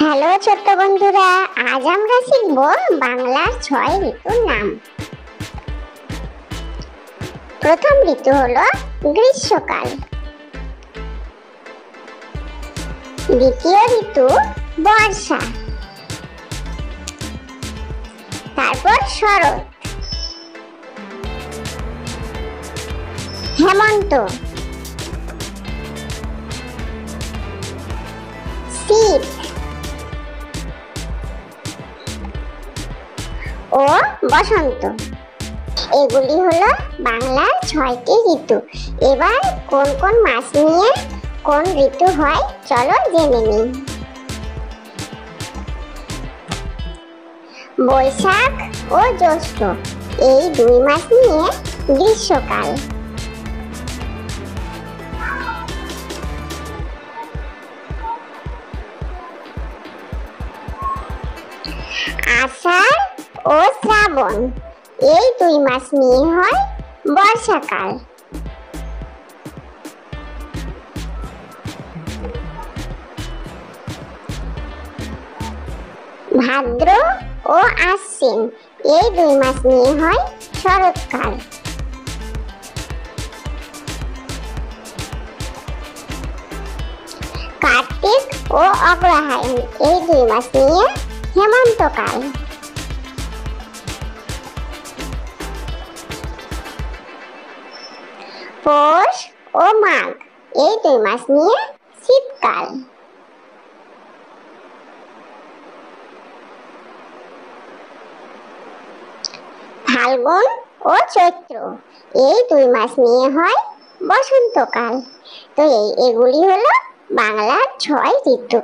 Hello ছোট্ট বন্ধুরা, আজ আমরা শিখব বাংলার 6 ঋতুর নাম। প্রথম ঋতু হলো গ্রীষ্মকাল। দ্বিতীয় ঋতু বর্ষা, তারপর শরৎ, হেমন্ত, শীত ও বসন্ত। এগুলি হলো বাংলার 6টি ঋতু। এবার কোন কোন মাস নিয়ে কোন ঋতু হয় চলো জেনে নিই। বৈশাখ ও জ্যৈষ্ঠ এই 2 মাস নিয়ে গ্রীষ্মকাল। আষাঢ় ও শ্রাবণ এই 2 মাস নিয়ে হয় বর্ষাকাল। ভাদ্র ও আশ্বিন এই 2 মাস নিয়ে হয় শরৎকাল। কার্তিক ও অগ্রহায়ণ এই 2 মাস নিয়ে হেমন্তকাল। পৌষ ও মাঘ এই 2 মাস নিয়ে শীতকাল। ফাল্গুন ও চৈত্র এই 2 মাস নিয়ে হয় বসন্তকাল। তো এগুলি হলো বাংলার 6 ঋতু।